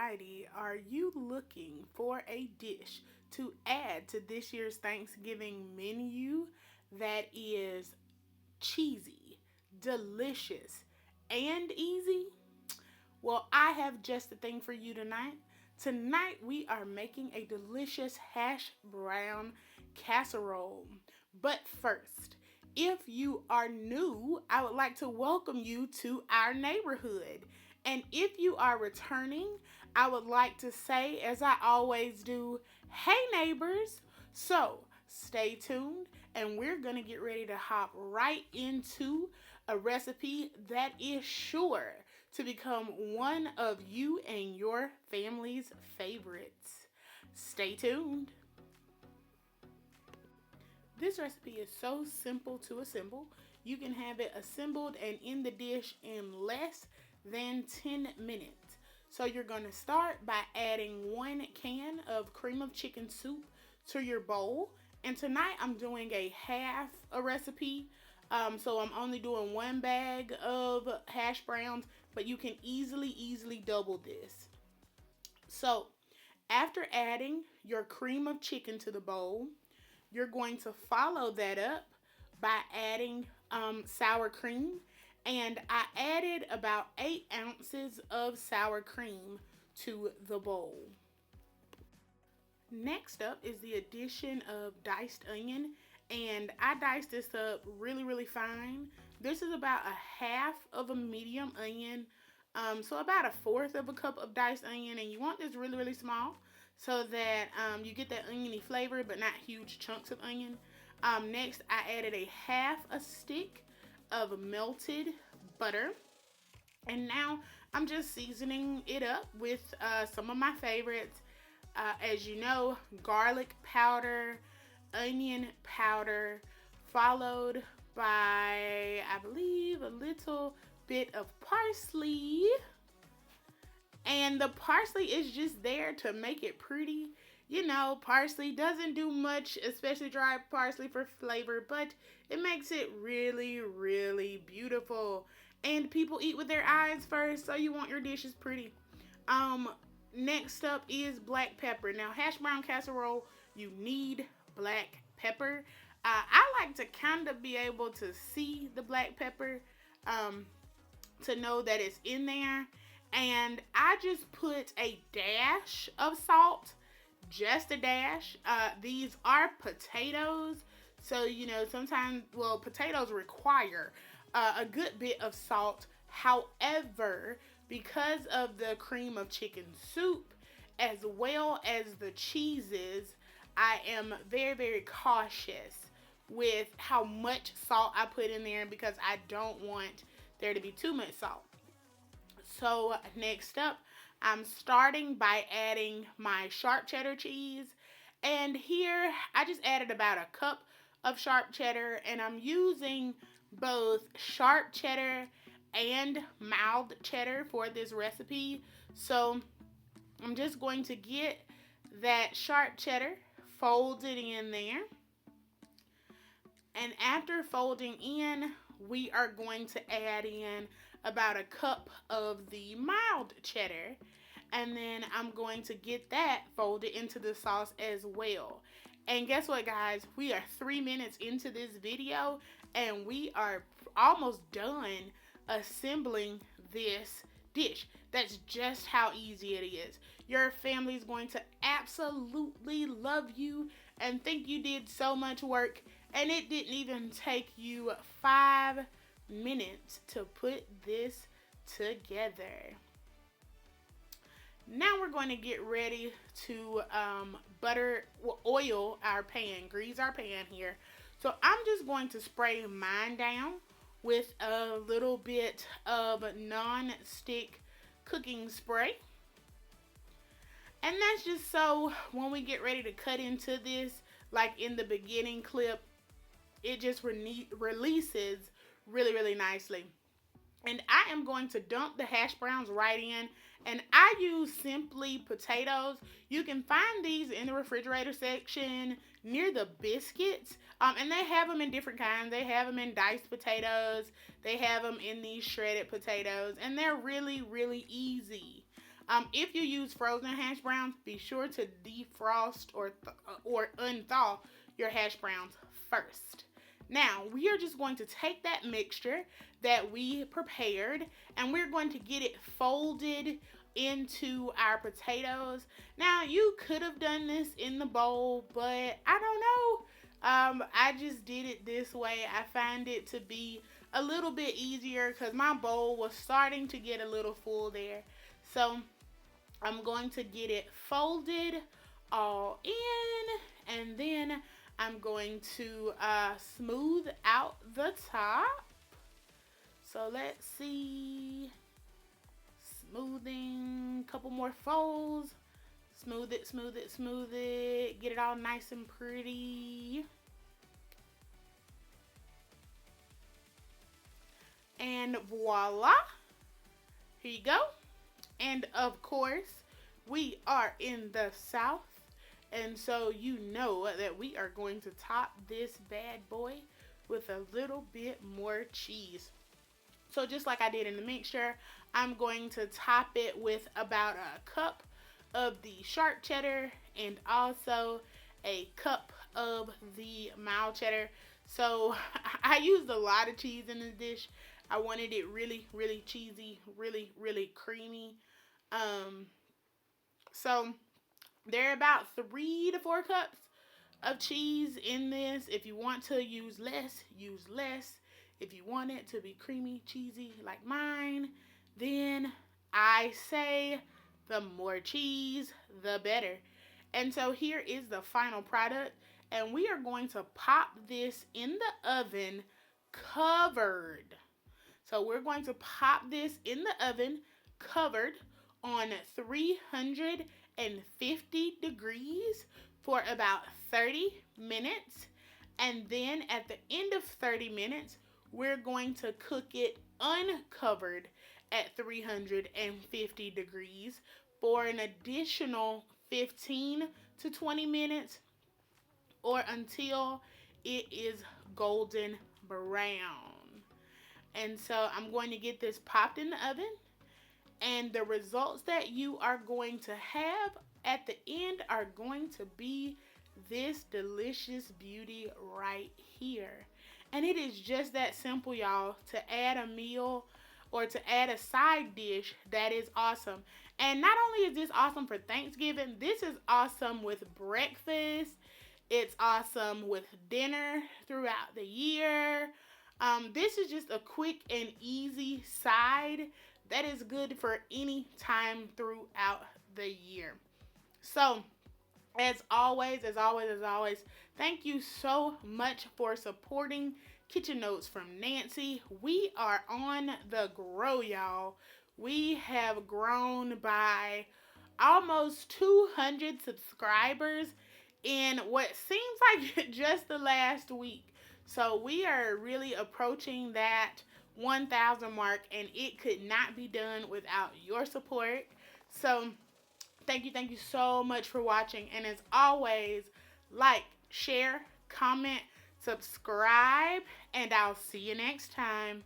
Alrighty, are you looking for a dish to add to this year's Thanksgiving menu that is cheesy, delicious, and easy? Well, I have just the thing for you tonight. Tonight we are making a delicious hash brown casserole. But first, if you are new, I would like to welcome you to our neighborhood. And if you are returning, I would like to say, as I always do, hey neighbors. So stay tuned, and we're going to get ready to hop right into a recipe that is sure to become one of you and your family's favorites. Stay tuned. This recipe is so simple to assemble. You can have it assembled and in the dish in less than 10 minutes. So you're going to start by adding 1 can of cream of chicken soup to your bowl. And tonight I'm doing a half a recipe. So I'm only doing 1 bag of hash browns, but you can easily double this. So after adding your cream of chicken to the bowl, you're going to follow that up by adding sour cream. And I added about 8 ounces of sour cream to the bowl. Next up is the addition of diced onion. And I diced this up really fine. This is about a half of a medium onion. So about a fourth of a cup of diced onion. And you want this really small so that you get that oniony flavor but not huge chunks of onion. Next, I added a half a stick of melted butter. And now I'm just seasoning it up with some of my favorites. As you know, garlic powder, onion powder, followed by, I believe, a little bit of parsley. And the parsley is just there to make it pretty. You know, parsley doesn't do much, especially dry parsley, for flavor, but it makes it really beautiful. And people eat with their eyes first, so you want your dishes pretty. Next up is black pepper. Now, hash brown casserole, you need black pepper. I like to kind of be able to see the black pepper to know that it's in there. And I just put a dash of salt, just a dash. These are potatoes, so you know sometimes, well, potatoes require a good bit of salt. However, because of the cream of chicken soup as well as the cheeses, I am very cautious with how much salt I put in there because I don't want there to be too much salt. So next up, I'm starting by adding my sharp cheddar cheese. And here I just added about a cup of sharp cheddar, and I'm using both sharp cheddar and mild cheddar for this recipe. So I'm just going to get that sharp cheddar folded in there. And after folding in, we are going to add in about a cup of the mild cheddar. And then I'm going to get that folded into the sauce as well. And guess what, guys? We are 3 minutes into this video and we are almost done assembling this dish. That's just how easy it is. Your family is going to absolutely love you and think you did so much work, and it didn't even take you 5 minutes to put this together. Now we're going to get ready to oil our pan, grease our pan here. So I'm just going to spray mine down with a little bit of non-stick cooking spray. And that's just so when we get ready to cut into this, like in the beginning clip, it just releases really nicely. And I am going to dump the hash browns right in. And I use simply potatoes. You can find these in the refrigerator section near the biscuits. And they have them in different kinds. They have them in diced potatoes. They have them in these shredded potatoes. And they're really easy. If you use frozen hash browns, be sure to defrost or unthaw your hash browns first. Now, we are just going to take that mixture that we prepared and we're going to get it folded into our potatoes. Now, you could have done this in the bowl, but I don't know. I just did it this way. I find it to be a little bit easier because my bowl was starting to get a little full there. So I'm going to get it folded all in, and then I'm going to smooth out the top. So let's see. Smoothing, couple more folds. Smooth it, smooth it, smooth it. Get it all nice and pretty. And voila. Here you go. And of course, we are in the South. And so you know that we are going to top this bad boy with a little bit more cheese. So just like I did in the mixture, I'm going to top it with about a cup of the sharp cheddar and also a cup of the mild cheddar. So I used a lot of cheese in this dish. I wanted it really, really cheesy, really, really creamy. So there are about 3 to 4 cups of cheese in this. If you want to use less, use less. If you want it to be creamy, cheesy like mine, then I say the more cheese, the better. And so here is the final product. And we are going to pop this in the oven covered. So we're going to pop this in the oven covered on 350 degrees for about 30 minutes. And then at the end of 30 minutes, we're going to cook it uncovered at 350 degrees for an additional 15 to 20 minutes or until it is golden brown. And so I'm going to get this popped in the oven, and the results that you are going to have at the end are going to be this delicious beauty right here. And it is just that simple, y'all, to add a meal or to add a side dish that is awesome. And not only is this awesome for Thanksgiving, this is awesome with breakfast. It's awesome with dinner throughout the year. This is just a quick and easy side that is good for any time throughout the year. So, as always, thank you so much for supporting Kitchen Notes from Nancy. We are on the grow, y'all. We have grown by almost 200 subscribers in what seems like just the last week. So we are really approaching that 1,000 mark, and it could not be done without your support. So thank you so much for watching. And as always, like, share, comment, subscribe, and I'll see you next time.